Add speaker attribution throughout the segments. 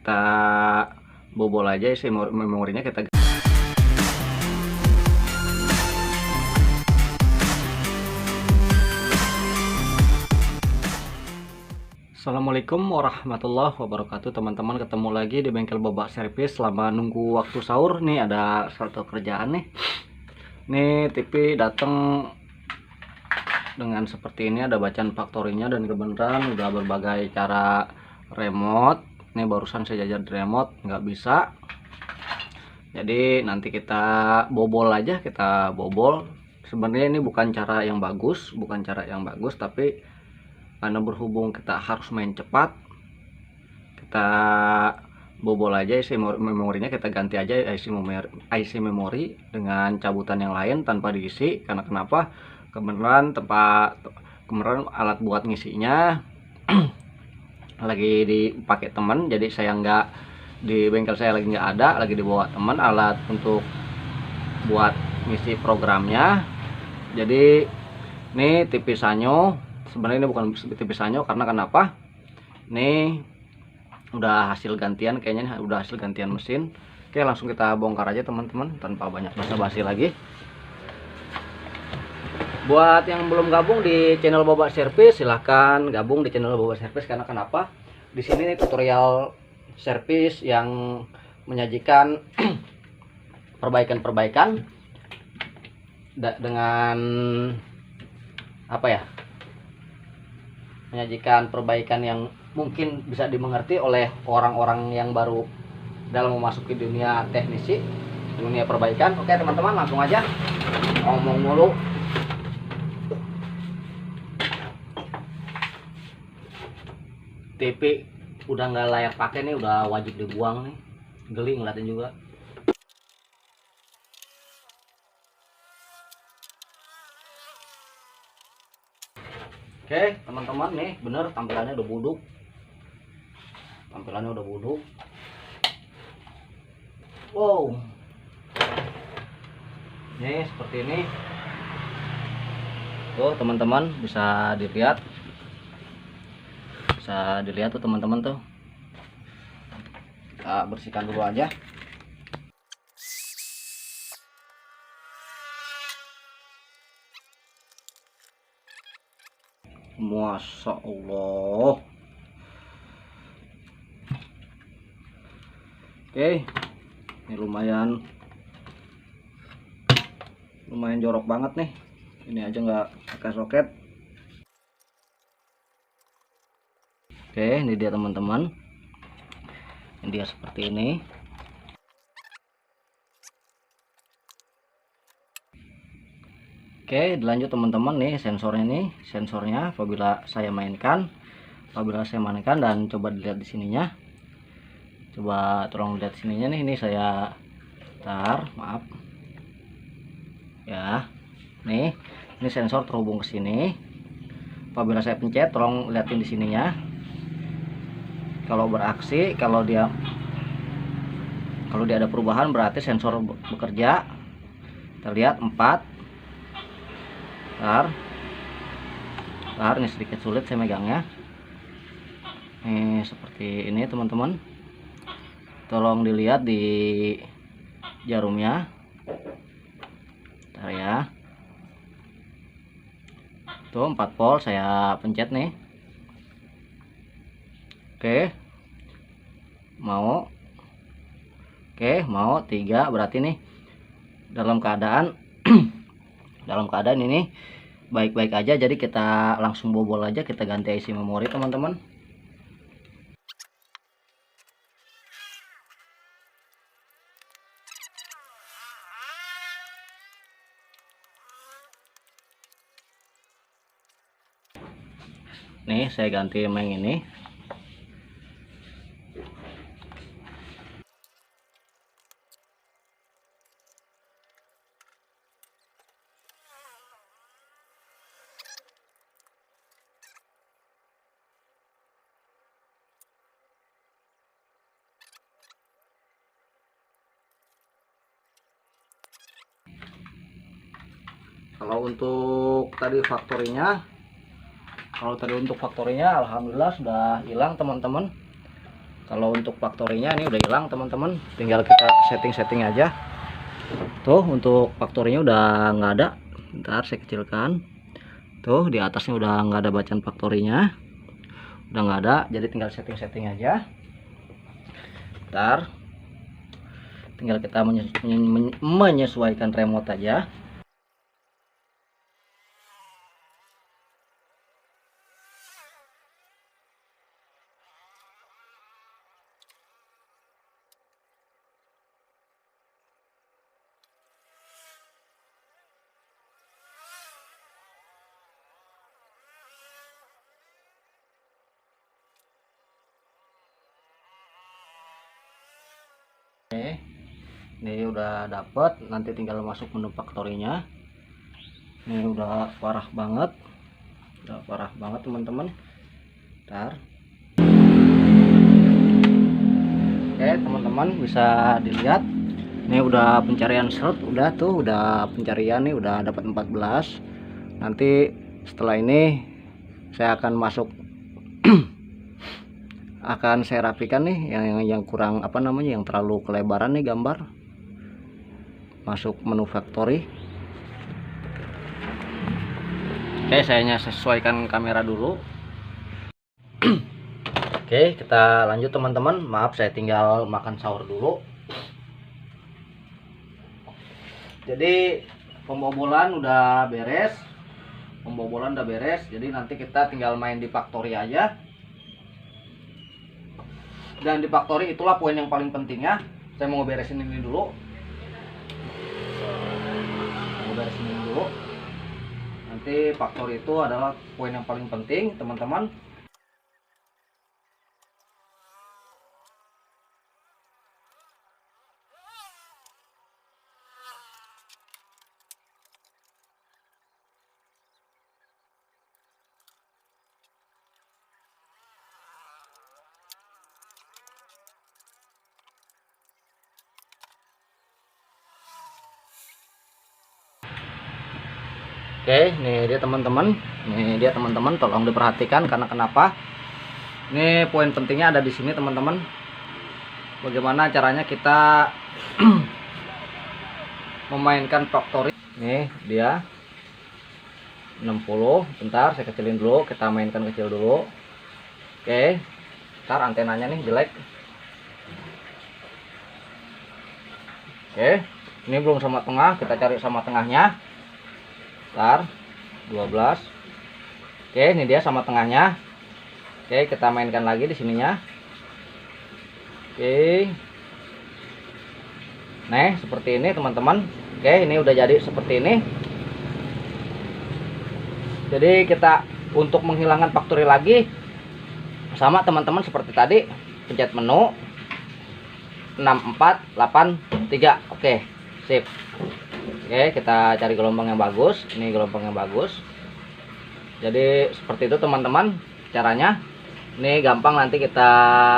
Speaker 1: kita bobol aja isi memorinya kita. Assalamualaikum warahmatullahi wabarakatuh teman-teman, ketemu lagi di bengkel Boba Servis. Selama nunggu waktu sahur nih ada satu kerjaan nih TV datang dengan seperti ini, ada bacaan faktorinya dan kebenaran udah berbagai cara remote. Ini barusan saya jajan remote nggak bisa, jadi nanti kita bobol aja, kita bobol. Sebenarnya ini bukan cara yang bagus, tapi karena berhubung kita harus main cepat, kita bobol aja isi memorinya, kita ganti aja IC memori dengan cabutan yang lain tanpa diisi. Karena kenapa? Kebenaran alat buat ngisinya lagi dipakai teman, jadi saya nggak di bengkel, saya lagi nggak ada, lagi dibawa teman alat untuk buat ngisi programnya. Jadi ini TV Sanyo. Sebenarnya ini bukan TV Sanyo, karena kenapa? Ini udah hasil gantian, kayaknya udah hasil gantian mesin. Oke, langsung kita bongkar aja teman-teman tanpa banyak basa-basi lagi. Buat yang belum gabung di channel Boba Servis, silahkan gabung di channel Boba Servis. Karena kenapa? Di sini tutorial servis yang menyajikan perbaikan-perbaikan dengan apa ya? Menyajikan perbaikan yang mungkin bisa dimengerti oleh orang-orang yang baru dalam memasuki dunia teknisi, dunia perbaikan. Oke teman-teman, langsung aja ngomong mulu. TV udah nggak layak pakai nih, udah wajib dibuang nih. Geli ngeliatin juga. Oke teman-teman, nih bener tampilannya udah buduk, wow, nih seperti ini tuh teman-teman, bisa dilihat tuh teman-teman tuh. Kita bersihkan dulu aja. Masya Allah. Oke, ini lumayan jorok banget nih. Ini aja nggak pakai soket. Oke, ini dia teman-teman. Ini dia seperti ini. Oke, dilanjut teman-teman, nih sensornya apabila saya mainkan dan coba dilihat di sininya. Coba tolong lihat sininya nih, ini saya maaf ya. Nih, ini sensor terhubung ke sini. Apabila saya pencet, tolong lihatin di sininya. Kalau beraksi, kalau dia ada perubahan, berarti sensor bekerja. Kita lihat 4. Ini sedikit sulit saya megangnya. Seperti ini teman-teman. Tolong dilihat di jarumnya. Bentar ya. Tuh 4 volt saya pencet nih. Oke. Mau 3, berarti nih dalam keadaan ini baik-baik aja. Jadi kita langsung bobol aja, kita ganti IC memori teman-teman. Nih saya ganti yang ini. Kalau untuk tadi faktorinya, alhamdulillah sudah hilang teman-teman. Kalau untuk faktorinya ini udah hilang teman-teman, tinggal kita setting aja. Tuh untuk faktorinya udah nggak ada. Ntar saya kecilkan. Tuh di atasnya udah nggak ada bacaan faktorinya, udah nggak ada, jadi tinggal setting aja. Ntar tinggal kita menyesuaikan remote aja. Oke, ini udah dapet, nanti tinggal masuk menu faktorinya. Ini udah parah banget, teman-teman. Ntar oke teman-teman, bisa dilihat ini udah pencarian slot, udah pencarian nih udah dapat 14. Nanti setelah ini saya akan masuk akan saya rapikan nih yang kurang yang terlalu kelebaran nih gambar. Masuk menu factory. Oke, saya sesuaikan kamera dulu. Oke, kita lanjut teman-teman. Maaf, saya tinggal makan sahur dulu. Jadi pembobolan udah beres. Jadi nanti kita tinggal main di factory aja. Dan di factory itulah poin yang paling pentingnya. Saya mau beresin ini dulu. Nanti factory itu adalah poin yang paling penting teman-teman. Oke, ini dia teman-teman. Tolong diperhatikan karena kenapa? Ini poin pentingnya ada di sini teman-teman. Bagaimana caranya kita memainkan factory? Nih dia 60. Bentar, saya kecilin dulu. Kita mainkan kecil dulu. Oke, ntar antenanya nih jelek. Oke, ini belum sama tengah. Kita cari sama tengahnya. Ntar 12. Oke, ini dia sama tengahnya. Oke, kita mainkan lagi di sininya. Oke, nah seperti ini teman-teman. Oke, ini udah jadi seperti ini. Jadi kita untuk menghilangkan factory lagi sama teman-teman seperti tadi, pencet menu 6483. Oke, sip. Oke, kita cari gelombang yang bagus. Ini gelombang yang bagus. Jadi seperti itu teman-teman caranya. Ini gampang, nanti kita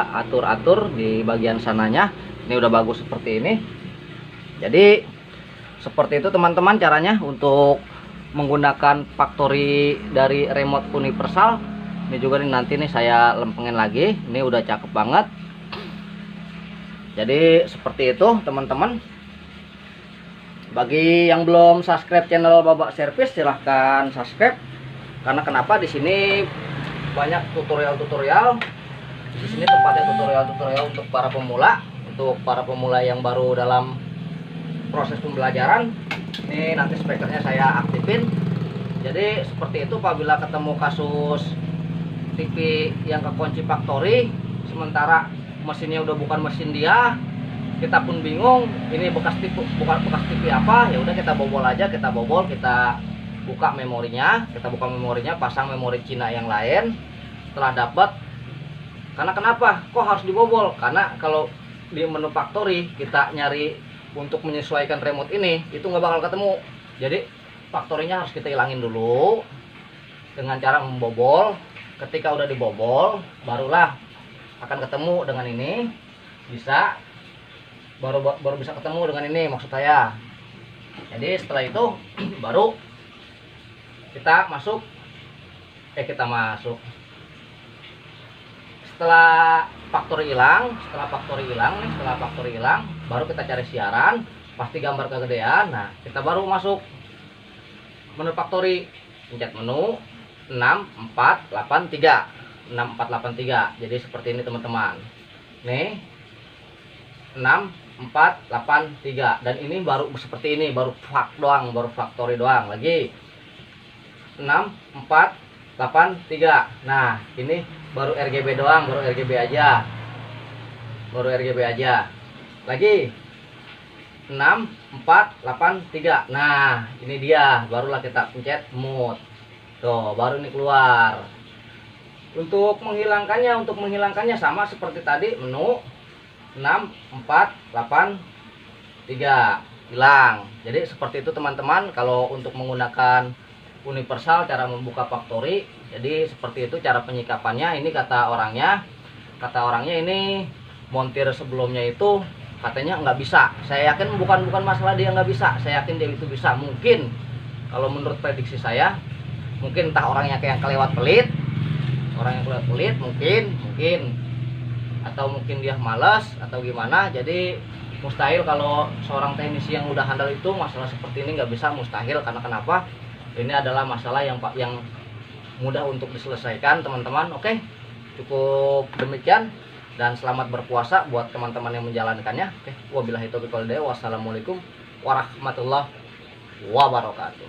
Speaker 1: atur-atur di bagian sananya. Ini udah bagus seperti ini. Jadi seperti itu teman-teman caranya untuk menggunakan factory dari remote universal. Ini juga nih nanti nih saya lempengin lagi. Ini udah cakep banget. Jadi seperti itu teman-teman. Bagi yang belum subscribe channel Babak Servis, silahkan subscribe. Karena kenapa? Di sini banyak tutorial-tutorial. Di sini tempatnya tutorial-tutorial untuk para pemula, yang baru dalam proses pembelajaran. Ini nanti spekernya saya aktifin. Jadi seperti itu, apabila ketemu kasus TV yang kekunci factory, sementara mesinnya udah bukan mesin dia, kita pun bingung ini bekas TV apa, ya udah kita bobol aja, kita buka memorinya, pasang memori Cina yang lain. Setelah dapat, karena kenapa kok harus dibobol, karena kalau di menu factory kita nyari untuk menyesuaikan remote ini itu nggak bakal ketemu. Jadi faktorinya harus kita hilangin dulu dengan cara membobol. Ketika udah dibobol, barulah akan ketemu dengan ini, baru bisa ketemu dengan ini, maksud saya. Jadi setelah itu baru kita masuk setelah faktori hilang baru kita cari siaran, pasti gambar kegedean. Nah, kita baru masuk menu faktori, pencet menu 6483. Jadi seperti ini teman-teman. Nih 6483, dan ini baru seperti ini, baru faktori doang. Lagi 6483. Nah, ini baru RGB doang, baru RGB aja. Lagi 6483. Nah, ini dia, barulah kita pencet mode. Tuh, baru ini keluar. Untuk menghilangkannya sama seperti tadi, menu 6483, hilang. Jadi seperti itu teman-teman. Kalau untuk menggunakan universal cara membuka factory, jadi seperti itu cara penyikapannya. Ini kata orangnya ini montir sebelumnya itu katanya nggak bisa. Saya yakin bukan masalah dia nggak bisa, saya yakin dia itu bisa. Mungkin kalau menurut prediksi saya, mungkin entah orangnya kayak yang kelewat pelit, mungkin, atau mungkin dia malas atau gimana. Jadi mustahil kalau seorang teknisi yang udah handal itu masalah seperti ini nggak bisa, mustahil. Karena kenapa? Ini adalah masalah yang mudah untuk diselesaikan teman-teman. Oke, cukup demikian, dan selamat berpuasa buat teman-teman yang menjalankannya. Oke, wabillahi taufiq wal hidayah. Wassalamualaikum warahmatullahi wabarakatuh.